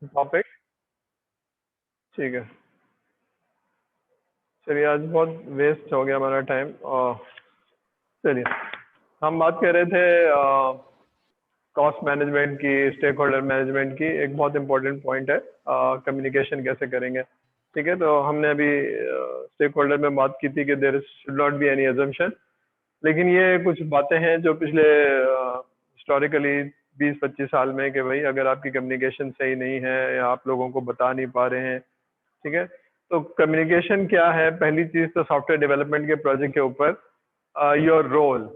Topic. ठीक है, चलिए आज बहुत वेस्ट हो गया हमारा टाइम। चलिए हम बात कर रहे थे कॉस्ट मैनेजमेंट की, स्टेक होल्डर मैनेजमेंट की। एक बहुत इंपॉर्टेंट पॉइंट है कम्युनिकेशन कैसे करेंगे। ठीक है, तो हमने अभी स्टेक होल्डर में बात की थी कि there should not be any assumption, लेकिन ये कुछ बातें हैं जो पिछले हिस्टोरिकली 20-25 साल में कि भाई अगर आपकी कम्युनिकेशन सही नहीं है या आप लोगों को बता नहीं पा रहे हैं, ठीक है, तो कम्युनिकेशन क्या है। पहली चीज तो सॉफ्टवेयर डेवलपमेंट के प्रोजेक्ट के ऊपर योर रोल,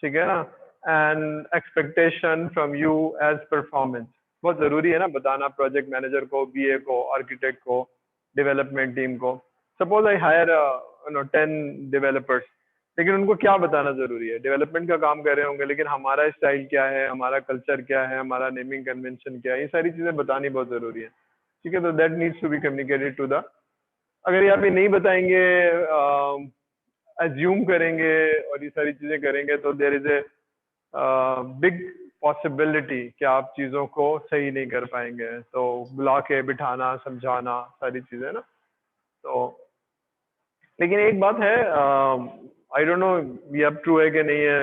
ठीक है ना, and expectation from you as performance बहुत जरूरी है ना बताना प्रोजेक्ट मैनेजर को, बीए को, आर्किटेक्ट को, डेवलपमेंट टीम को। सपोज आई हायर 10 डेवलपर्स, लेकिन उनको क्या बताना जरूरी है। डेवलपमेंट का काम कर रहे होंगे, लेकिन हमारा स्टाइल क्या है, हमारा कल्चर क्या है, हमारा नेमिंग कन्वेंशन क्या है, ये सारी चीजें बतानी बहुत जरूरी है। ठीक है, तो that needs to be communicated to the. अगर ये आप ये नहीं बताएंगे, अज्यूम करेंगे और ये सारी चीजें करेंगे, तो there is a big possibility कि आप चीजों को सही नहीं कर पाएंगे। तो बुला के बिठाना, समझाना, सारी चीजें ना। तो लेकिन एक बात है, आई डोंट नो ये अब ट्रू है कि नहीं है,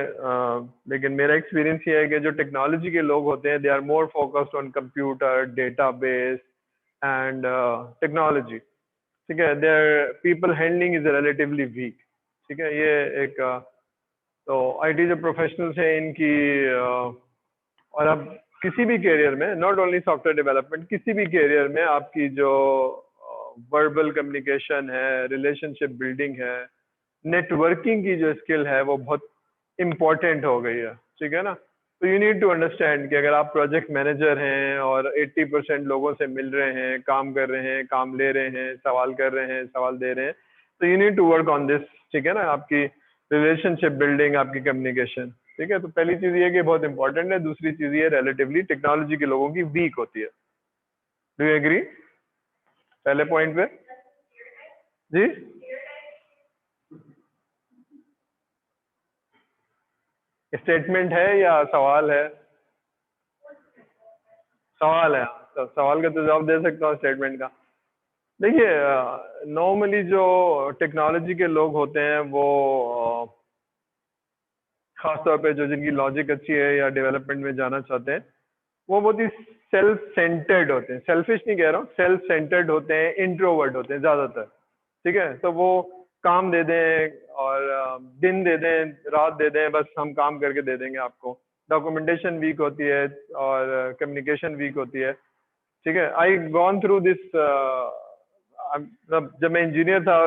लेकिन मेरा एक्सपीरियंस ये है कि जो टेक्नोलॉजी के लोग होते हैं they are more focused on computer, database and technology. ठीक है, their people handling is relatively weak. ठीक है, ये एक तो आईटी जो प्रोफेशनल्स हैं इनकी और अब किसी भी करियर में, नॉट ओनली सॉफ्टवेयर डेवलपमेंट, किसी भी करियर में आपकी जो वर्बल कम्युनिकेशन है, रिलेशनशिप बिल्डिंग है, नेटवर्किंग की जो स्किल है वो बहुत इम्पोर्टेंट हो गई है। ठीक है ना, तो यू नीड टू अंडरस्टैंड कि अगर आप प्रोजेक्ट मैनेजर हैं और 80% लोगों से मिल रहे हैं, काम कर रहे हैं, काम ले रहे हैं, सवाल कर रहे हैं, सवाल दे रहे हैं, तो you need to work on this. ठीक है ना, आपकी रिलेशनशिप बिल्डिंग, आपकी कम्युनिकेशन। ठीक है, तो पहली चीज ये कि बहुत इंपॉर्टेंट है। दूसरी चीज ये रिलेटिवली टेक्नोलॉजी के लोगों की वीक होती है। डू यू एग्री पहले पॉइंट पे? जी, स्टेटमेंट है या सवाल है? सवाल है, तो सवाल का तो जवाब दे सकता हूँ स्टेटमेंट का। देखिए नॉर्मली जो टेक्नोलॉजी के लोग होते हैं वो खासतौर पे जो जिनकी लॉजिक अच्छी है या डेवलपमेंट में जाना चाहते हैं, वो बहुत ही सेल्फ सेंटर्ड होते हैं। सेल्फिश नहीं कह रहा हूँ, सेल्फ सेंटर्ड होते हैं, इंट्रोवर्ट होते हैं ज्यादातर। ठीक है, तो वो काम दे दें और दिन दे दें, रात दे दें, बस हम काम करके दे देंगे आपको। डॉक्यूमेंटेशन वीक होती है और कम्युनिकेशन वीक होती है। ठीक है, आई गॉन थ्रू दिस। जब मैं इंजीनियर था,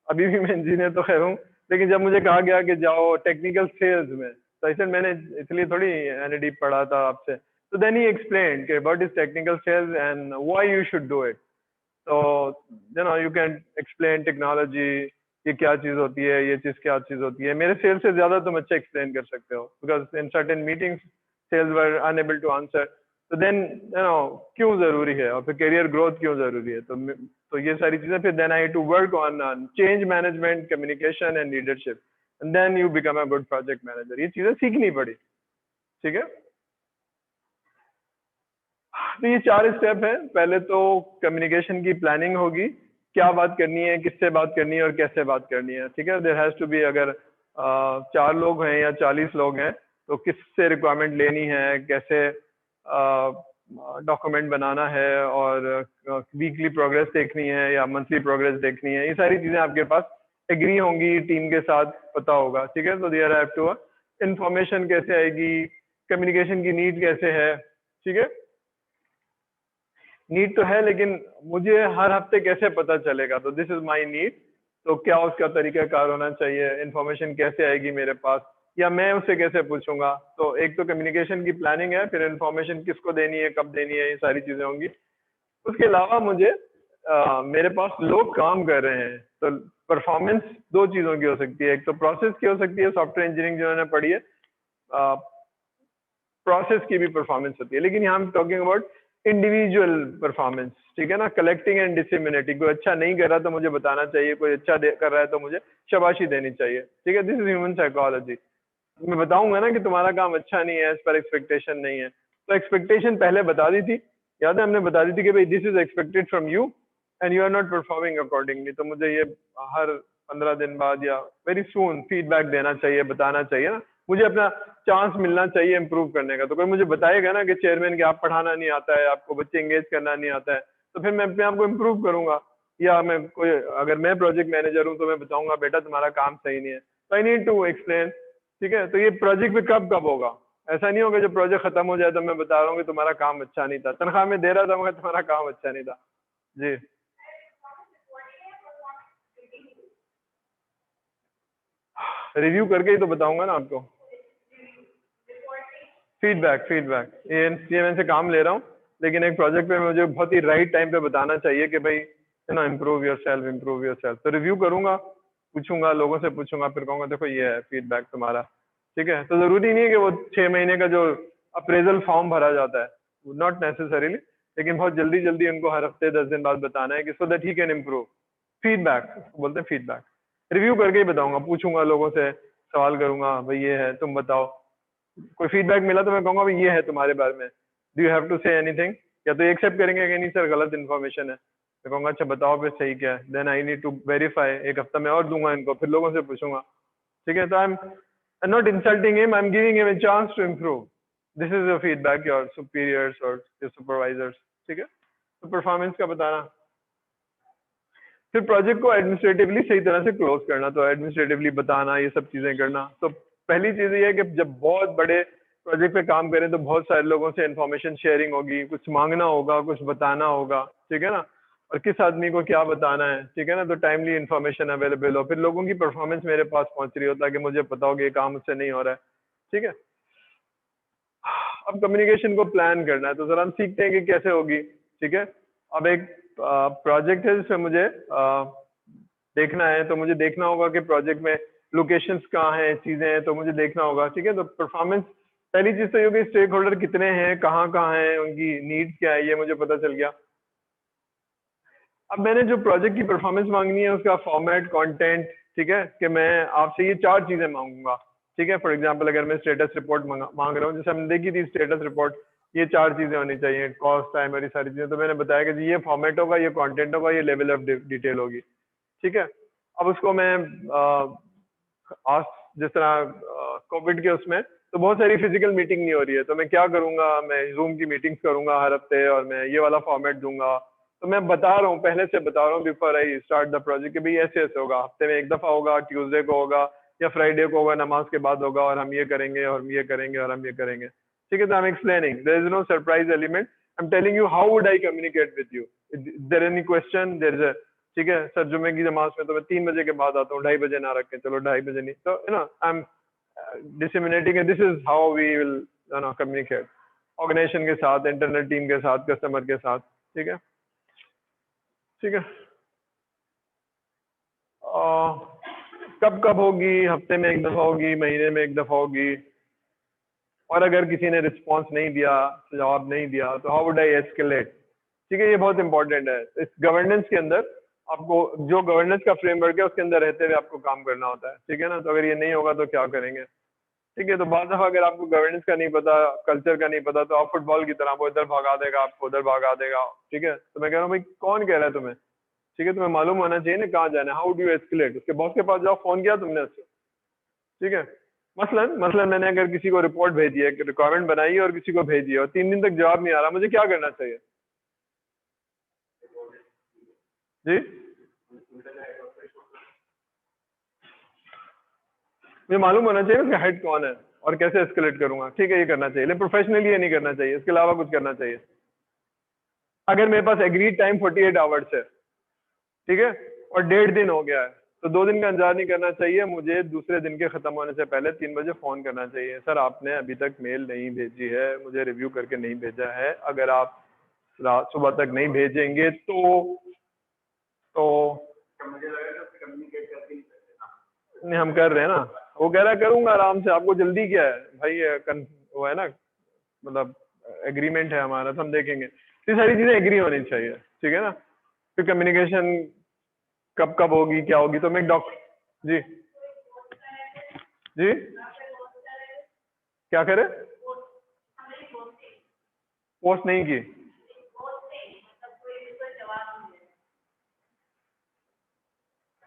अभी भी मैं इंजीनियर तो खैर हूँ, लेकिन जब मुझे कहा गया कि जाओ टेक्निकल सेल्स में, तो ऐसे मैंने इसलिए थोड़ी एनएडी पढ़ा था आपसे। तो देन ही एक्सप्लेन कि what is technical sales and why you should do it. तो यू कैन एक्सप्लेन टेक्नोलॉजी, ये क्या चीज होती है, ये चीज क्या चीज होती है। मेरे सेल्स से ज्यादा तुम अच्छे एक्सप्लेन कर सकते हो, because in certain meetings sales were unable to answer. तो देन क्यों जरूरी है और फिर करियर ग्रोथ क्यों जरूरी है। तो ये सारी चीजें फिर then I to work on change management, communication and leadership, and then you become a good project manager. ये चीजें सीखनी पड़ी। ठीक है, तो ये 4 स्टेप है। पहले तो कम्युनिकेशन की प्लानिंग होगी, क्या बात करनी है, किससे बात करनी है और कैसे बात करनी है। ठीक है, देयर हैज टू बी, अगर 4 लोग हैं या 40 लोग हैं, तो किससे रिक्वायरमेंट लेनी है, कैसे डॉक्यूमेंट बनाना है, और वीकली प्रोग्रेस देखनी है या मंथली प्रोग्रेस देखनी है। ये सारी चीजें आपके पास एग्री होंगी, टीम के साथ पता होगा। ठीक है, तो देयर हैव टू, इंफॉर्मेशन कैसे आएगी, कम्युनिकेशन की नीड कैसे है। ठीक है, नीड तो है, लेकिन मुझे हर हफ्ते कैसे पता चलेगा, तो दिस इज माय नीड। तो क्या उसका तरीकाकार होना चाहिए, इंफॉर्मेशन कैसे आएगी मेरे पास, या मैं उससे कैसे पूछूंगा। तो एक तो कम्युनिकेशन की प्लानिंग है, फिर इंफॉर्मेशन किसको देनी है, कब देनी है, ये सारी चीजें होंगी। उसके अलावा मुझे मेरे पास लोग काम कर रहे हैं, तो परफॉर्मेंस 2 चीजों की हो सकती है। एक तो प्रोसेस की हो सकती है, सॉफ्टवेयर इंजीनियरिंग जिन्होंने पढ़ी है, प्रोसेस की भी परफॉर्मेंस होती है, लेकिन यहाँ हम टॉकिंग अबाउट इंडिविजुअल परफॉर्मेंस। ठीक है ना, कलेक्टिंग एंड डिसेमिनेटिंग। कोई अच्छा नहीं कर रहा तो मुझे बताना चाहिए, कोई अच्छा कर रहा है तो मुझे शाबाशी देनी चाहिए। ठीक है, दिस इज ह्यूमन साइकोलॉजी। मैं बताऊंगा ना कि तुम्हारा काम अच्छा नहीं है, इस पर एक्सपेक्टेशन नहीं है, तो एक्सपेक्टेशन पहले बता दी थी, याद है हमने बता दी थी कि भाई this is expected from you and you are not performing accordingly, तो मुझे ये हर 15 दिन बाद या वेरी सून फीडबैक देना चाहिए, बताना चाहिए ना, मुझे अपना चांस मिलना चाहिए इम्प्रूव करने का। तो कोई मुझे बताएगा ना कि चेयरमैन के आप पढ़ाना नहीं आता है, आपको बच्चे एंगेज करना नहीं आता है, तो फिर मैं अपने आप को इम्प्रूव करूंगा। या मैं कोई, अगर मैं प्रोजेक्ट मैनेजर हूँ तो मैं बताऊंगा बेटा तुम्हारा काम सही नहीं है, तो आई नीड टू एक्सप्लेन। ठीक है, तो ये प्रोजेक्ट भी कब कब होगा, ऐसा नहीं होगा जब प्रोजेक्ट खत्म हो जाए तो मैं बता रहा हूँ कि तुम्हारा काम अच्छा नहीं था, तनख्वाह में दे रहा था मगर तुम्हारा काम अच्छा नहीं था। जी रिव्यू करके ही तो बताऊंगा ना आपको। फीडबैक फीडबैक ये से काम ले रहा हूँ, लेकिन एक प्रोजेक्ट पे मुझे बहुत ही राइट टाइम पे बताना चाहिए कि भाई you know improve your self, improve your self. तो रिव्यू करूंगा, पूछूंगा, लोगों से पूछूंगा, फिर कहूंगा देखो ये है फीडबैक तुम्हारा। ठीक है, तो जरूरी नहीं है कि वो 6 महीने का जो अप्रेजल फॉर्म भरा जाता है, नॉट नेसेसरीली, लेकिन बहुत जल्दी जल्दी उनको हर हफ्ते 10 दिन बाद बताना है कि so that he can improve. Feedback बोलते हैं, फीडबैक। रिव्यू करके ही बताऊंगा, पूछूंगा लोगों से, सवाल करूंगा, भाई ये है तुम बताओ। कोई फीडबैक मिला तो मैं कहूंगा भाई ये है तुम्हारे बारे में, do you have to say anything. या तो एक्सेप्ट करेंगे कि नहीं सर गलत इन्फॉर्मेशन है, मैं कहूंगा अच्छा बताओ फिर सही क्या है, then I need to verify. एक हफ्ता मैं और दूंगा इनको, फिर लोगों से पूछूंगा। ठीक है, तो I am not insulting him, I am giving him a chance to improve. This is your feedback your superiors और योर सुपरवाइजर्स। ठीक है, तो परफॉर्मेंस का बताना। फिर प्रोजेक्ट को एडमिनिस्ट्रेटिवली सही तरह से क्लोज करना, तो एडमिनिस्ट्रेटिवली बताना, ये सब चीजें करना। तो पहली चीज ये है कि जब बहुत बड़े प्रोजेक्ट पे काम करें तो बहुत सारे लोगों से इंफॉर्मेशन शेयरिंग होगी, कुछ मांगना होगा, कुछ बताना होगा। ठीक है ना, और किस आदमी को क्या बताना है। ठीक है ना, तो टाइमली इंफॉर्मेशन अवेलेबल हो, फिर लोगों की परफॉर्मेंस मेरे पास पहुंच रही हो ताकि मुझे पता हो कि ये काम मुझसे नहीं हो रहा है। ठीक है, अब कम्युनिकेशन को प्लान करना है, तो जरा हम सीखते हैं कि कैसे होगी। ठीक है, अब एक प्रोजेक्ट है जिसमें मुझे देखना है, तो मुझे देखना होगा कि प्रोजेक्ट में लोकेशंस कहाँ हैं, चीजें हैं, तो मुझे देखना होगा। ठीक है, तो परफॉर्मेंस पहली चीज तो ये कि स्टेक होल्डर कितने हैं, कहाँ कहाँ हैं, उनकी नीड्स क्या है, ये मुझे पता चल गया। अब मैंने जो प्रोजेक्ट की परफॉर्मेंस मांगनी है उसका फॉर्मेट, कंटेंट। ठीक है, कि मैं आपसे ये 4 चीजें मांगूंगा। ठीक है, फॉर एग्जांपल अगर मैं स्टेटस रिपोर्ट मांग रहा हूँ, जैसे हमने देखी थी स्टेटस रिपोर्ट, ये 4 चीजें होनी चाहिए, कॉस्ट, टाइम और ये सारी चीजें। तो मैंने बताया कि जी ये फॉर्मेट होगा, ये कंटेंट होगा, ये लेवल ऑफ डिटेल होगी। ठीक है, अब उसको मैं आज जिस तरह कोविड के उसमें तो बहुत सारी फिजिकल मीटिंग नहीं हो रही है, तो मैं क्या करूंगा, मैं जूम की मीटिंग्स करूंगा हर हफ्ते और मैं ये वाला फॉर्मेट दूंगा। तो मैं बता रहा हूँ, पहले से बता रहा हूँ before I start the project कि भाई ऐसे ऐसे होगा, हफ्ते में एक दफा होगा, ट्यूसडे को होगा या फ्राइडे को होगा, नमाज के बाद होगा, और हम ये करेंगे और हम ये करेंगे और हम ये करेंगे। ठीक है, तो I am explaining, there is no surprise element, I am telling you how would I communicate with you, there any question, there is. ठीक है सर, जुम्मे की नमाज में तो मैं 3 बजे के बाद आता हूँ, 2:30 बजे ना रखें, चलो 2:30 बजे नहीं, तो you know I am disseminating it. This is how we will communicate organization के साथ, इंटरनल टीम के साथ, कस्टमर के साथ। ठीक है, ठीक है। कब कब होगी, हफ्ते में एक दफा होगी, महीने में एक दफा होगी, और अगर किसी ने रिस्पॉन्स नहीं दिया, जवाब नहीं दिया, तो हाउ वुड आई एस्केलेट। ठीक है, ये बहुत इंपॉर्टेंट है इस गवर्नेंस के अंदर। आपको जो गवर्नेंस का फ्रेमवर्क है उसके अंदर रहते हुए आपको काम करना होता है। ठीक है ना, तो अगर ये नहीं होगा तो क्या करेंगे। ठीक है, तो बाद दफा अगर आपको गवर्नेंस का नहीं पता, कल्चर का नहीं पता, तो आप फुटबॉल की तरह, वो इधर भगा देगा, आपको उधर भगा देगा। ठीक है, तो मैं कह रहा हूँ भाई कौन कह रहा है तुम्हें। ठीक है, तुम्हें मालूम होना चाहिए ना कहाँ जाना है, हाउ डू यू एस्केलेट। उसके बॉस के पास जाओ, फोन किया तुमने उससे। ठीक है, मसलन मसलन मैंने अगर किसी को रिपोर्ट भेजी है, रिक्वायरमेंट बनाई है और किसी को भेजी है और 3 दिन तक जवाब नहीं आ रहा, मुझे क्या करना चाहिए जी। मुझे मालूम होना चाहिए उसका हेड कौन है और कैसे एस्केलेट करूंगा। ठीक है, ये करना चाहिए, लेकिन प्रोफेशनली ये नहीं करना चाहिए, इसके अलावा कुछ करना चाहिए। अगर मेरे पास एग्रीड टाइम 48 आवर्स है, ठीक है, और 1.5 दिन हो गया है, तो 2 दिन का इंतजार नहीं करना चाहिए, मुझे दूसरे दिन के खत्म होने से पहले 3 बजे फोन करना चाहिए, सर आपने अभी तक मेल नहीं भेजी है, मुझे रिव्यू करके नहीं भेजा है, अगर आप रात सुबह तक नहीं भेजेंगे तो नहीं, हम कर रहे हैं ना। वो कह रहा है करूंगा आराम से, आपको जल्दी क्या है भाई, वो है ना, मतलब एग्रीमेंट है हमारा, तो हम देखेंगे। तो ये सारी चीजें एग्री होनी चाहिए। ठीक है ना, फिर कम्युनिकेशन कब कब होगी, क्या होगी, तो मैं जी जी क्या करे, पोस्ट नहीं की।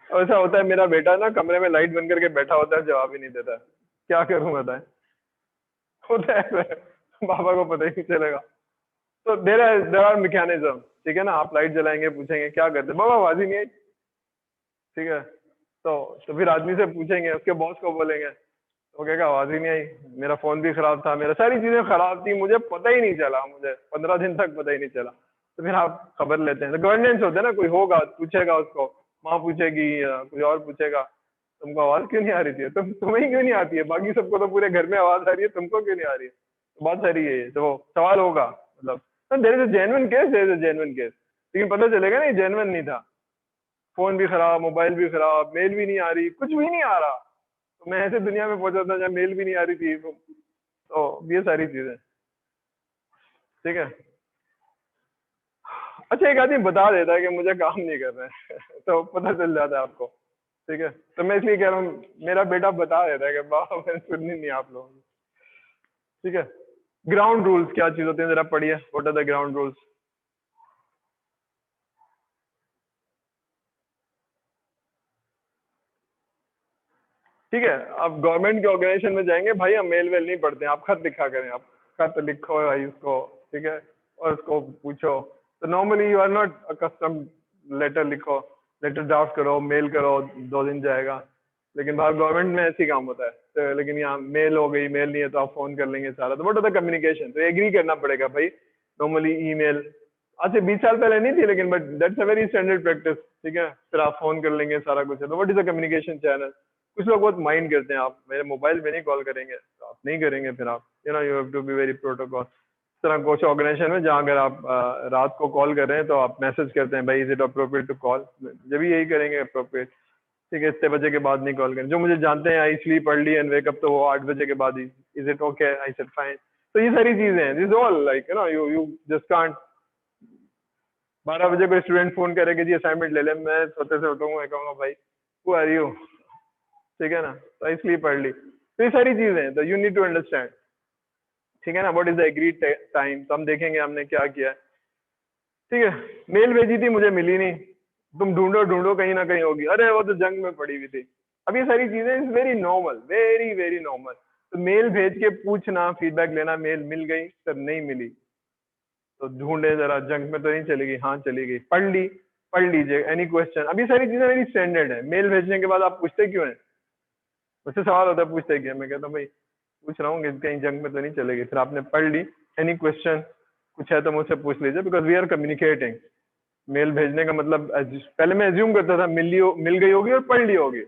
ऐसा होता है, मेरा बेटा ना कमरे में लाइट बंद करके बैठा होता है, जवाब ही नहीं देता। क्या करूं बताएं? होता है ऐसा। पापा को पता ही नहीं चलेगा। तो देर आर मैकेनिज्म, ठीक है ना। आप लाइट जलाएंगे, पूछेंगे क्या करते, बाबा आवाज ही नहीं आई, ठीक है। तो फिर आदमी से पूछेंगे, उसके बॉस को बोलेंगे, वो कहेगा आवाज ही नहीं आई, मेरा फोन भी खराब था, मेरा सारी चीजें खराब थी, मुझे पता ही नहीं चला, मुझे 15 दिन तक पता ही नहीं चला। तो फिर आप खबर लेते हैं। तो गवर्नेंस होता है ना, कोई होगा पूछेगा उसको, माँ पूछेगी या कोई और पूछेगा, तुमको आवाज क्यों नहीं आ रही थी, तुम्हें क्यों नहीं आती है, बाकी सबको तो पूरे घर में आवाज आ रही है, तुमको क्यों नहीं आ रही है। तो बात सारी है, तो सवाल होगा मतलब। There is a genuine case, there is a genuine case, लेकिन पता चलेगा ना ये जेन्युइन नहीं था। फोन भी खराब, मोबाइल भी खराब, मेल भी नहीं आ रही, कुछ भी नहीं आ रहा। तो मैं ऐसे दुनिया में पहुंचा था जहाँ मेल भी नहीं आ रही थी। तो ये सारी चीजें, ठीक है। अच्छा, एक आदमी बता देता है कि मुझे काम नहीं करना है तो पता चल जाता है आपको, ठीक है। तो मैं इसलिए कह रहा हूँ, मेरा बेटा बता देता है कि बाबा मैंने सुननी नहीं आप लोगों की, ठीक है। ग्राउंड रूल्स क्या चीज होते हैं, जरा पढ़िए, what are the ground rules. ठीक है, आप गवर्नमेंट के ऑर्गेनाइजेशन में जाएंगे भाई, हम मेल वेल नहीं पढ़ते हैं, आप खत लिखा करें, आप खत लिखो भाई उसको, ठीक है, और उसको पूछो। तो normally you are not accustom, letter लिखो, लेटर ड्राफ्ट करो, मेल करो, 2 दिन जाएगा। लेकिन बाहर गवर्नमेंट में ऐसी काम होता है। तो लेकिन यहाँ मेल हो गई, मेल नहीं है तो आप फोन कर लेंगे सारा। तो व्हाट आर द कम्युनिकेशन, तो एग्री करना पड़ेगा भाई। नॉर्मली ईमेल आज से 20 साल पहले नहीं थी, लेकिन but that's a very standard practice, ठीक है। फिर आप फोन कर लेंगे, सारा कुछ है। तो what is the communication channel. कुछ लोग बहुत माइंड करते हैं, आप मेरे मोबाइल पे नहीं कॉल करेंगे, तो आप नहीं करेंगे, फिर आप you have to be very protocol. इस तरह कुछ ऑर्गेनाइजेशन में जहाँ अगर आप रात को कॉल कर रहे हैं तो आप मैसेज करते हैं भाई is it appropriate to call, जब भी यही करेंगे अप्रोप्रिएट, ठीक है। इतने बजे के बाद नहीं कॉल करें। जो मुझे जानते हैं I sleep early and wake up, तो वो 8 बजे के बाद ही, is it okay, I said fine. तो ये सारी चीजें हैं, this all like you just can't. 12 बजे कोई स्टूडेंट फोन करेगा जी असाइनमेंट ले ले, मैं सोते से उठूंगा, मैं कहूंगा भाई हु आर यू, ठीक है ना। तो इसलिए पढ़ ली। तो ये सारी चीजें, तो यू नीड टू अंडरस्टैंड, ठीक है ना। What is the agreed time, तो हम देखेंगे हमने क्या किया है, ठीक है। मेल भेजी थी, मुझे मिली नहीं, तुम ढूंढो ढूंढो, कहीं ना कहीं होगी, अरे वो तो जंग में पड़ी हुई थी। अब ये सारी चीजें is very normal, very very normal. तो मेल भेज के पूछना, फीडबैक लेना, मेल मिल गई सर, नहीं मिली तो ढूंढे जरा, जंक में तो नहीं चली गई, हाँ चली गई, पढ़ ली, पढ़ लीजिए, एनी क्वेश्चन। अब ये सारी चीजें मेरी स्टैंडर्ड है। मेल भेजने के बाद आप पूछते क्यों हैं, मुझसे सवाल होता है पूछते क्यों, मैं कहता हूँ भाई पूछ रहा हूँ कि कहीं जंग में तो नहीं चलेगी। फिर आपने पढ़ ली, एनी क्वेश्चन कुछ है तो मुझसे पूछ लीजिए, because we are communicating. Mail भेजने का मतलब पहले मैं एज्यूम करता था मिल गई होगी और पढ़ ली होगी।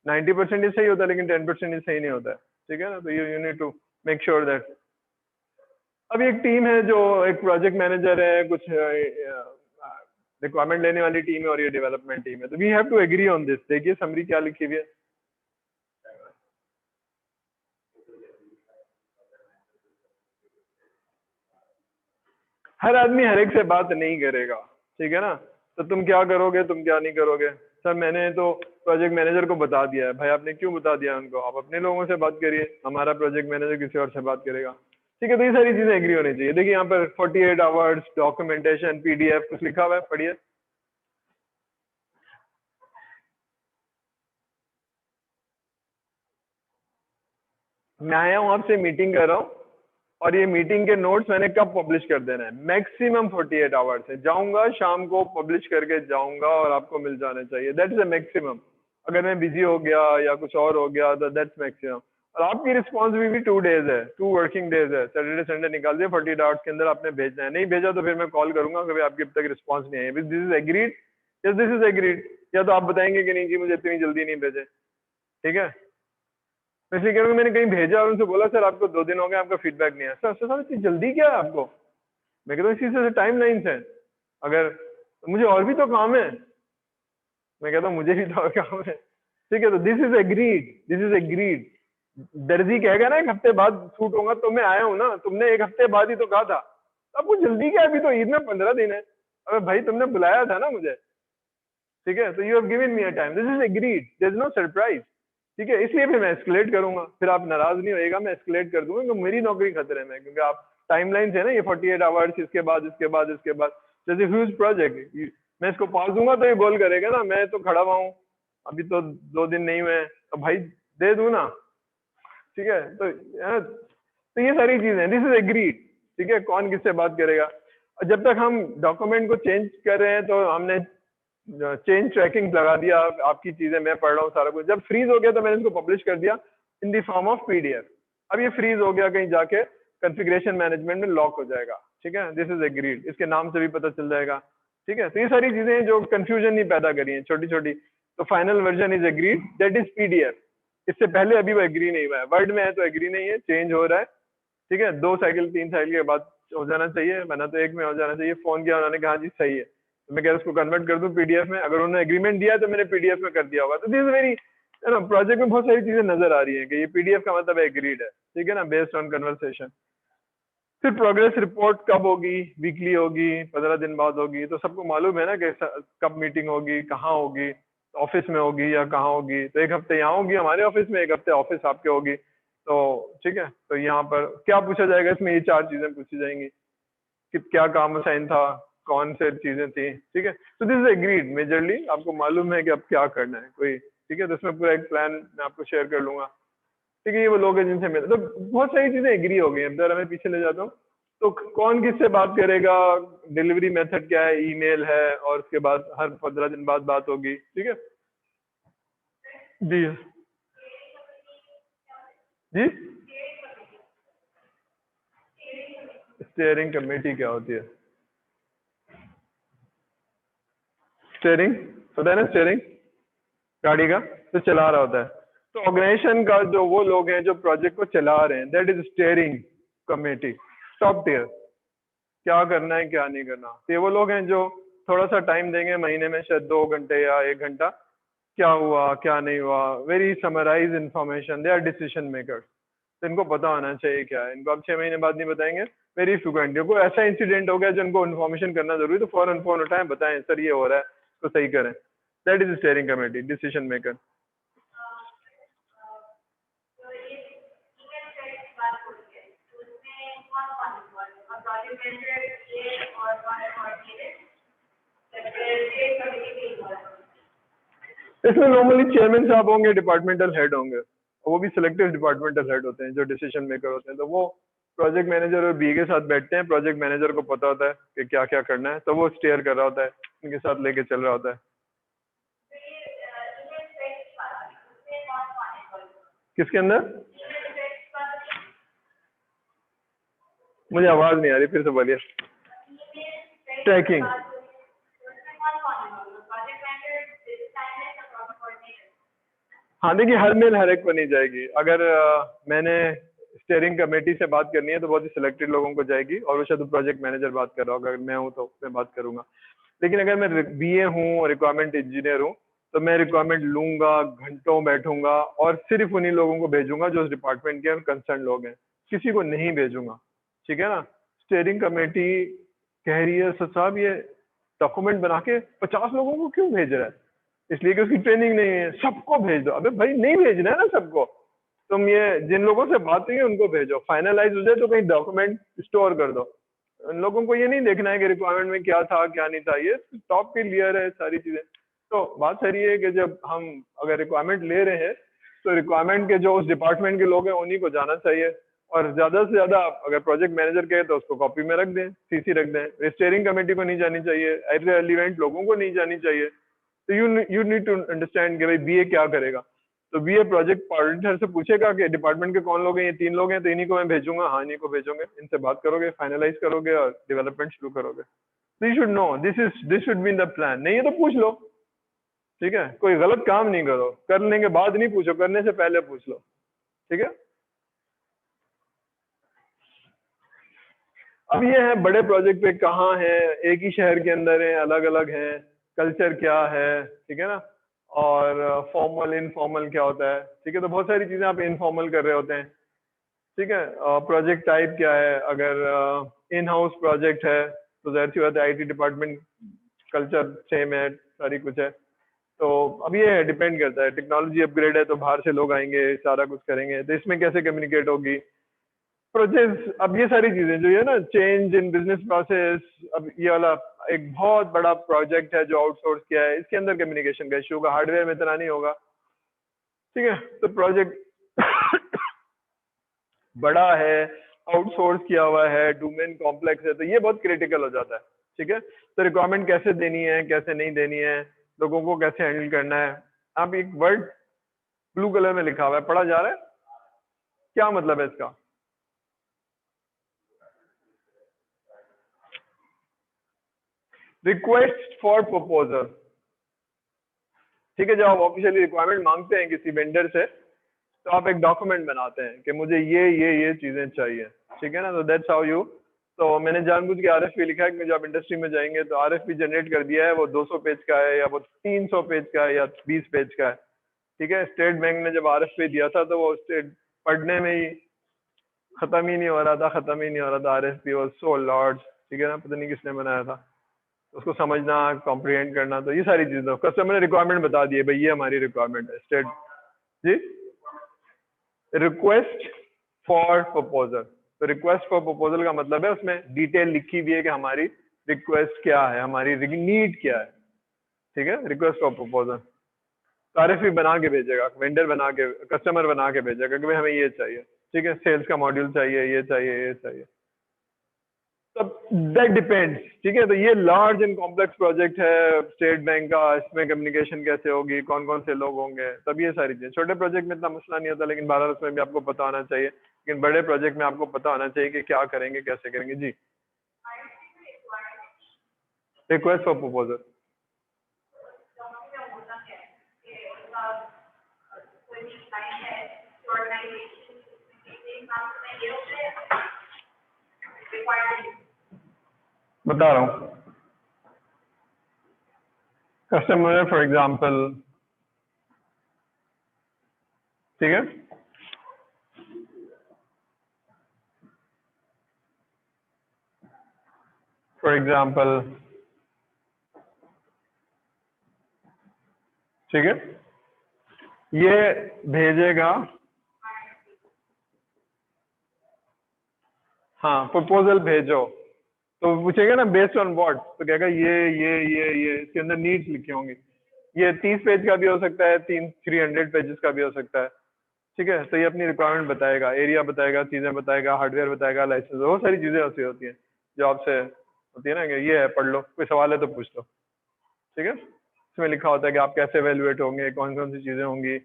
90% सही होता है, लेकिन 10% सही नहीं होता है, ठीक है ना। तो you need to make sure that. अभी एक टीम है, जो एक प्रोजेक्ट मैनेजर है, कुछ रिक्वायरमेंट लेने वाली टीम है, और ये डेवलपमेंट टीम है। तो we have to agree on this. देखिए समरी क्या लिखी हुई है। हर आदमी हर एक से बात नहीं करेगा, ठीक है ना। तो तुम क्या करोगे, तुम क्या नहीं करोगे। सर मैंने तो प्रोजेक्ट मैनेजर को बता दिया है। भाई आपने क्यों बता दिया उनको, आप अपने लोगों से बात करिए, हमारा प्रोजेक्ट मैनेजर किसी और से बात करेगा, ठीक है। तो ये सारी चीजें एग्री होनी चाहिए। देखिए यहाँ पर 48 आवर्स, डॉक्यूमेंटेशन, पीडीएफ कुछ लिखा हुआ है, पढ़िए। मैं आया हूँ आपसे मीटिंग कर रहा हूँ, और ये मीटिंग के नोट्स मैंने कब पब्लिश कर देना है, मैक्सिमम 48 आवर्स है। जाऊंगा शाम को पब्लिश करके जाऊंगा, और आपको मिल जाना चाहिए, दैट इज अ मैक्सिमम। अगर मैं बिजी हो गया या कुछ और हो गया तो दैट्स मैक्सिमम। और आपकी रिस्पॉन्सिबिलिटी 2 डेज है, 2 वर्किंग डेज है, सैटरडे संडे निकाल दिया, 48 आवर्स के अंदर आपने भेजना है। नहीं भेजा तो फिर मैं कॉल करूंगा कि भाई आपकी अब तक रिस्पॉन्स नहीं आई, this is agreed, yes this is agreed. या तो आप बताएंगे कि नहीं जी मुझे इतनी जल्दी नहीं भेजे, ठीक है। मैं इसलिए कह रहा हूँ, मैंने कहीं भेजा और उनसे बोला सर आपको 2 दिन हो गए, आपका फीडबैक नहीं है। सर सर इतनी जल्दी क्या है आपको। मैं कहता हूँ इसी से टाइम लाइन्स है, अगर तो मुझे और भी तो काम है। मैं कहता हूँ मुझे भी तो और काम है, ठीक है। तो this is agreed, this is agreed. दर्जी कहेगा ना 1 हफ्ते बाद शूट होगा, तो मैं आया हूँ ना, तुमने 1 हफ्ते बाद ही तो कहा था, आपको जल्दी क्या है, अभी तो ईद में 15 दिन है। अरे भाई तुमने बुलाया था ना मुझे, ठीक है। तो you have given me a time, this is agreed, there is no surprise, ठीक है। इसलिए फिर मैं एस्केलेट करूंगा, फिर आप नाराज नहीं होएगा, मैं एस्केलेट कर दूंगा, क्योंकि मेरी नौकरी खतरे में है। क्योंकि आप टाइमलाइन है ना, ये 48 आवर्स, इसके बाद इसके बाद इसके बाद, जैसे ह्यूज प्रोजेक्ट, मैं इसको पास दूंगा तो ये गोल करेगा ना, मैं तो खड़ा हुआ हूँ, अभी तो 2 दिन नहीं हुए, तो भाई दे दूं ना, ठीक है, तो है ना, तो ये सारी चीजें, दिस इज एग्रीड, ठीक है, कौन किससे बात करेगा। और जब तक हम डॉक्यूमेंट को चेंज कर रहे हैं तो हमने चेंज ट्रैकिंग लगा दिया, आपकी चीजें मैं पढ़ रहा हूँ सारा कुछ, जब फ्रीज हो गया तो मैंने इसको पब्लिश कर दिया in the form of PDF. अब ये फ्रीज हो गया, कहीं जाके कॉन्फ़िगरेशन मैनेजमेंट में लॉक हो जाएगा, ठीक है, दिस इज एग्रीड, इसके नाम से भी पता चल जाएगा, ठीक है। तो ये सारी चीजें जो कंफ्यूजन नहीं पैदा करी हैं छोटी छोटी, तो final version is agreed, that is PDF. इससे पहले अभी वो एग्री नहीं हुआ है, वर्ड में है तो एग्री नहीं है, चेंज हो रहा है, ठीक है, 2 साइकिल 3 साइकिल के बाद हो जाना चाहिए, वरना तो एक में हो जाना चाहिए। फोन किया, उन्होंने कहा जी सही है, तो मैं कह रहा उसको कन्वर्ट कर दूं पीडीएफ में, अगर उन्होंने एग्रीमेंट दिया है तो मैंने पीडीएफ में कर दिया होगा। तो दिस वेरी, है ना, प्रोजेक्ट में बहुत सारी चीजें नजर आ रही है कि ये पीडीएफ का मतलब एग्रीड है, ठीक है ना, बेस्ड ऑन कन्वर्सेशन। फिर प्रोग्रेस रिपोर्ट कब होगी, वीकली होगी, 15 दिन बाद होगी, तो सबको मालूम है ना कि कब मीटिंग होगी, कहाँ होगी, ऑफिस में होगी या कहाँ होगी। तो एक हफ्ते यहाँ होगी हमारे ऑफिस में, एक हफ्ते ऑफिस आपके होगी, तो ठीक है। तो यहाँ पर क्या पूछा जाएगा, इसमें ये 4 चीजें पूछी जाएंगी कि क्या काम असाइन था, कौन से चीजें थी, ठीक है। तो दिस इज एग्रीड, मेजरली आपको मालूम है कि अब क्या करना है कोई, ठीक है। तो इसमें पूरा एक प्लान मैं आपको शेयर कर लूंगा, ठीक है। ये वो लोग हैं जिनसे मिले, तो बहुत सारी चीजें एग्री हो गई। अब जरा मैं पीछे ले जाता हूँ, तो कौन किससे बात करेगा, डिलीवरी मेथड क्या है, ईमेल है, और उसके बाद हर 15 दिन बाद बात होगी, ठीक है जी। जी, स्टेयरिंग कमेटी क्या होती है? स्टेयरिंग पता है ना, स्टेयरिंग गाड़ी का तो चला रहा होता है। तो ऑर्गेनाइजेशन का जो वो लोग हैं जो प्रोजेक्ट को चला रहे हैं, that is steering committee, top tier, क्या करना है क्या नहीं करना। तो ये वो लोग हैं जो थोड़ा सा टाइम देंगे महीने में, शायद 2 घंटे या 1 घंटा, क्या हुआ क्या नहीं हुआ, very summarise information, they are decision makers. तो इनको पता होना चाहिए क्या है, इनको अब 6 महीने बाद नहीं बताएंगे, वेरी फ्रिक्वेंटली कोई ऐसा इंसिडेंट हो गया जो इनको इन्फॉर्मेशन करना जरूरी, तो फौरन फोन उठाएं, बताएं सर ये हो रहा है, तो सही करें। That is steering committee, decision maker. इसमें नॉर्मली चेयरमैन साहब होंगे, डिपार्टमेंटल हेड होंगे, वो भी सिलेक्टिव डिपार्टमेंटल हेड होते हैं जो डिसीजन मेकर होते हैं। तो वो प्रोजेक्ट मैनेजर और बी के साथ बैठते हैं, प्रोजेक्ट मैनेजर को पता होता है कि क्या क्या करना है, तो वो स्टेयर कर रहा होता है, उनके साथ लेके चल रहा होता है। किसके अंदर? मुझे आवाज नहीं आ रही, फिर से बोलिए। ट्रैकिंग, हाँ देखिए, हर मेल हर एक को नहीं जाएगी। अगर मैंने स्टेयरिंग कमेटी से बात करनी है तो बहुत ही सिलेक्टेड लोगों को जाएगी, और वो शायद प्रोजेक्ट मैनेजर बात कर रहा होगा, अगर मैं हूँ तो मैं बात करूंगा। लेकिन अगर मैं बीए हूँ और रिक्वायरमेंट इंजीनियर हूँ, तो मैं रिक्वायरमेंट लूंगा, घंटों बैठूंगा, और सिर्फ उन्हीं लोगों को भेजूंगा जो उस डिपार्टमेंट के कंसर्न लोग हैं, किसी को नहीं भेजूंगा, ठीक है ना। स्टेयरिंग कमेटी कह रही है सर साहब ये डॉक्यूमेंट बना के 50 लोगों को क्यों भेज रहा है, इसलिए कि उसकी ट्रेनिंग नहीं है, सबको भेज दो। अबे भाई नहीं भेजना है ना सबको, तुम ये जिन लोगों से बात हुई है उनको भेजो, फाइनलाइज हो जाए तो कहीं डॉक्यूमेंट स्टोर कर दो। उन लोगों को ये नहीं देखना है कि रिक्वायरमेंट में क्या था क्या नहीं था, ये टॉप क्लियर है सारी चीजें। तो बात सारी है कि जब हम अगर रिक्वायरमेंट ले रहे हैं तो रिक्वायरमेंट के जो उस डिपार्टमेंट के लोग हैं उन्हीं को जाना चाहिए, और ज्यादा से ज्यादा अगर प्रोजेक्ट मैनेजर कहे तो उसको कॉपी में रख दें, सीसी रख दें, स्टीयरिंग कमेटी को नहीं जानी चाहिए, इररिलेवेंट लोगों को नहीं जानी चाहिए। तो यू नीड टू अंडरस्टैंड कि भाई बीए क्या करेगा। तो बीए प्रोजेक्ट कोऑर्डिनेटर से पूछेगा कि डिपार्टमेंट के कौन लोग हैं, ये 3 लोग हैं तो इन्हीं को मैं भेजूंगा, हाँ इन्हीं को भेजोगे, इनसे बात करोगे, फाइनलाइज करोगे और डेवलपमेंट शुरू करोगे। तो you should know this should be in the plan, नहीं है तो पूछ लो, ठीक है। कोई गलत काम नहीं करो, करने के बाद नहीं पूछो, करने से पहले पूछ लो, ठीक है। अब ये है बड़े प्रोजेक्ट पे कहाँ है, एक ही शहर के अंदर है, अलग अलग है, कल्चर क्या है, ठीक है ना, और फॉर्मल इनफॉर्मल क्या होता है, ठीक है। तो बहुत सारी चीजें आप इनफॉर्मल कर रहे होते हैं, ठीक है। प्रोजेक्ट टाइप क्या है, अगर इन हाउस प्रोजेक्ट है तो जाहिर सी बात है आईटी डिपार्टमेंट कल्चर सेम है, सारी कुछ है। तो अब ये है, डिपेंड करता है, टेक्नोलॉजी अपग्रेड है तो बाहर से लोग आएंगे, सारा कुछ करेंगे, तो इसमें कैसे कम्युनिकेट होगी प्रोसेस। अब ये सारी चीजें जो है ना, चेंज इन बिजनेस प्रोसेस, अब ये वाला एक बहुत बड़ा प्रोजेक्ट है जो आउटसोर्स किया है, इसके अंदर कम्युनिकेशन का इशू होगा, हार्डवेयर में इतना नहीं होगा। ठीक है, तो प्रोजेक्ट बड़ा है, आउटसोर्स किया हुआ है, डोमेन कॉम्प्लेक्स है, तो ये बहुत क्रिटिकल हो जाता है। ठीक है, तो रिक्वायरमेंट कैसे देनी है, कैसे नहीं देनी है, लोगों को कैसे हैंडल करना है। आप एक वर्ड ब्लू कलर में लिखा हुआ है, पढ़ा जा रहा है, क्या मतलब है इसका? Request for proposal. ठीक है, जब आप ऑफिशियली रिक्वायरमेंट मांगते हैं किसी वेंडर से, तो आप एक डॉक्यूमेंट बनाते हैं कि मुझे ये चीजें चाहिए। ठीक है ना, तो दैट्स हाउ यू। तो मैंने जानबूझ के आरएफपी लिखा है कि जब आप इंडस्ट्री में जाएंगे तो आरएफपी जनरेट कर दिया है, वो 200 पेज का है या वो 300 पेज का है या 20 पेज का है। ठीक है, स्टेट बैंक ने जब आरएफपी दिया था तो वो स्टेट पढ़ने में ही खत्म ही नहीं हो रहा था, खत्म ही नहीं हो रहा था। RFP was so large. ठीक है ना, पता नहीं किसने बनाया था, उसको समझना, कॉम्प्रिहेंड करना, तो ये सारी चीजें कस्टमर ने रिक्वायरमेंट बता दी है, भाई ये हमारी रिक्वायरमेंट है स्टेट जी। रिक्वेस्ट फॉर प्रपोजल, तो रिक्वेस्ट फॉर प्रपोजल का मतलब है उसमें डिटेल लिखी हुई है कि हमारी रिक्वेस्ट क्या है, हमारी नीड क्या है। ठीक है, रिक्वेस्ट फॉर प्रपोजल। आरएफपी बना के भेजेगा, वेंडर बना के, कस्टमर बना के भेजेगा कि भाई हमें ये चाहिए। ठीक है, सेल्स का मॉड्यूल चाहिए, ये चाहिए, ये चाहिए, तब दैट डिपेंड्स। ठीक है, तो ये लार्ज एंड कॉम्प्लेक्स प्रोजेक्ट है स्टेट बैंक का, इसमें कम्युनिकेशन कैसे होगी, कौन कौन से लोग होंगे, तब ये सारी चीजें। छोटे प्रोजेक्ट में इतना मसला नहीं होता, लेकिन बहरहाल उसमें भी आपको पता होना चाहिए। लेकिन बड़े प्रोजेक्ट में आपको पता होना चाहिए कि क्या करेंगे, कैसे करेंगे जी। रिक्वेस्ट फॉर प्रपोजल, बता रहा हूँ। कस्टमर फॉर एग्जाम्पल, ठीक है, फॉर एग्जाम्पल, ठीक है, ये भेजेगा, हाँ प्रपोजल भेजो, तो पूछेगा ना बेस्ड ऑन व्हाट, तो कहेगा ये इसके अंदर नीड्स लिखे होंगे। ये 30 पेज का भी हो सकता है, 300 पेजेस का भी हो सकता है। ठीक है, तो ये अपनी रिक्वायरमेंट बताएगा, एरिया बताएगा, चीजें बताएगा, हार्डवेयर बताएगा, लाइसेंस, बहुत सारी चीजें ऐसी होती हैं जो आपसे होती है ना कि ये है, पढ़ लो, कोई सवाल है तो पूछ लो। ठीक है, इसमें लिखा होता है कि आप कैसे एवेल्युएट होंगे, कौन कौन सी चीजें होंगी,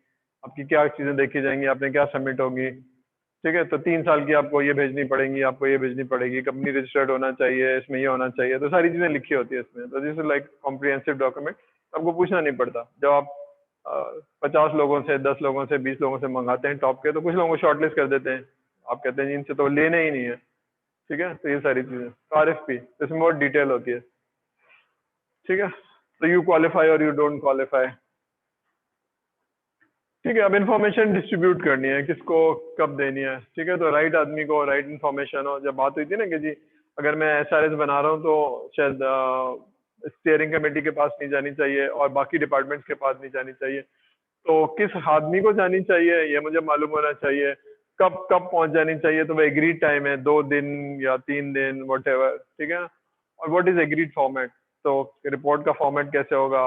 आपकी क्या चीजें देखी जाएंगी, आपने क्या सबमिट होगी। ठीक है, तो 3 साल की आपको ये भेजनी पड़ेंगी, आपको ये भेजनी पड़ेगी, कंपनी रजिस्टर्ड होना चाहिए, इसमें ये होना चाहिए, तो सारी चीजें लिखी होती है इसमें। तो this is like comprehensive document, आपको पूछना नहीं पड़ता। जब आप 50 लोगों से, 10 लोगों से, 20 लोगों से मंगाते हैं टॉप के, तो कुछ लोगों को शॉर्टलिस्ट कर देते हैं, आप कहते हैं इनसे तो लेने ही नहीं है। ठीक है, तो ये सारी चीजें, तो आरएफपी इसमें बहुत डिटेल होती है। ठीक है, तो यू क्वालिफाई और यू डोंट क्वालिफाई। ठीक है, अब इन्फॉर्मेशन डिस्ट्रीब्यूट करनी है, किसको कब देनी है। ठीक है, तो राइट आदमी को राइट इन्फॉर्मेशन हो। जब बात हुई थी ना कि जी अगर मैं एसआरएस बना रहा हूँ तो शायद स्टीयरिंग कमेटी के पास नहीं जानी चाहिए और बाकी डिपार्टमेंट्स के पास नहीं जानी चाहिए, तो किस आदमी को जानी चाहिए ये मुझे मालूम होना चाहिए। कब कब पहुंच जानी चाहिए, तो वो एग्रीड टाइम है, 2 दिन या 3 दिन, वट एवर। ठीक है, और व्हाट इज एग्रीड फॉर्मेट, तो रिपोर्ट का फॉर्मेट कैसे होगा,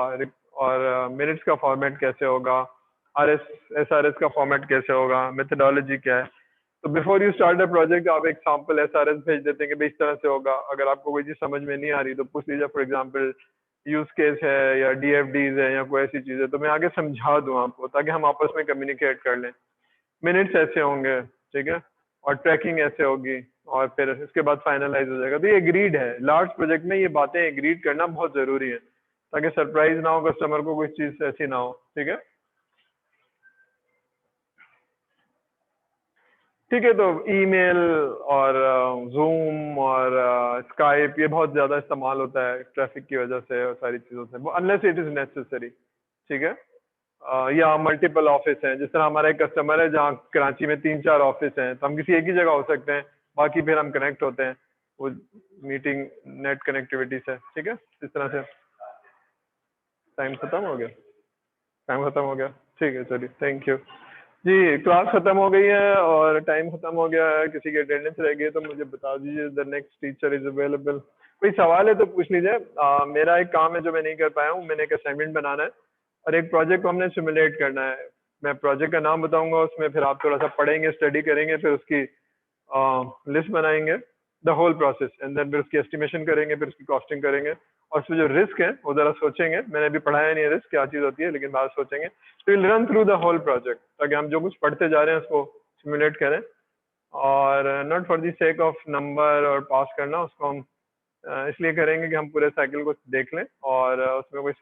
और मिनट्स का फॉर्मेट कैसे होगा, एसआरएस का फॉर्मेट कैसे होगा, मेथडोलॉजी क्या है। तो before you start a project आप एक सैंपल एसआरएस भेज देते हैं कि भाई इस तरह से होगा। अगर आपको कोई चीज समझ में नहीं आ रही तो पूछ लीजिए, फॉर एग्जांपल यूज केस है या डीएफडीज है या कोई ऐसी चीज है, तो मैं आगे समझा दूं आपको, ताकि हम आपस में कम्युनिकेट कर लें। मिनट्स ऐसे होंगे, ठीक है, और ट्रैकिंग ऐसे होगी, और फिर इसके बाद फाइनलाइज हो जाएगा। तो ये एग्रीड है, लार्ज प्रोजेक्ट में ये बातें एग्रीड करना बहुत जरूरी है, ताकि सरप्राइज ना हो कस्टमर को, कोई चीज ऐसी ना हो। ठीक है, ठीक है, तो ईमेल और जूम और स्काइप ये बहुत ज्यादा इस्तेमाल होता है ट्रैफिक की वजह से और सारी चीजों से, अनलेस इट इज नेसेसरी। ठीक है, या मल्टीपल ऑफिस हैं, जिस तरह हमारा एक कस्टमर है जहाँ कराची में 3-4 ऑफिस हैं, तो हम किसी एक ही जगह हो सकते हैं, बाकी फिर हम कनेक्ट होते हैं वो मीटिंग नेट कनेक्टिविटी से। ठीक है, इस तरह से। टाइम खत्म हो गया, टाइम खत्म हो गया, ठीक है, चलिए, थैंक यू जी। क्लास खत्म हो गई है और टाइम खत्म हो गया है, किसी की अटेंडेंस रह गई है तो मुझे बता दीजिए, the next teacher is available. कोई सवाल है तो पूछ लीजिए। मेरा एक काम है जो मैं नहीं कर पाया हूँ, मैंने एक असाइनमेंट बनाना है और एक प्रोजेक्ट को हमने सिमुलेट करना है। मैं प्रोजेक्ट का नाम बताऊंगा, उसमें फिर आप थोड़ा सा पढ़ेंगे, स्टडी करेंगे, फिर उसकी लिस्ट बनाएंगे, the whole process, and then फिर उसकी एस्टिमेशन करेंगे, फिर उसकी कॉस्टिंग करेंगे और उसमें जो रिस्क है वो जरा सोचेंगे। मैंने अभी पढ़ाया नहीं है रिस्क क्या चीज़ होती है, लेकिन बाद सोचेंगे। तो will run through the whole project, ताकि हम जो कुछ पढ़ते जा रहे हैं उसको सिमुलेट करें, और not for the sake of number और पास करना, उसको हम इसलिए करेंगे कि हम पूरे साइकिल को देख लें और उसमें कोई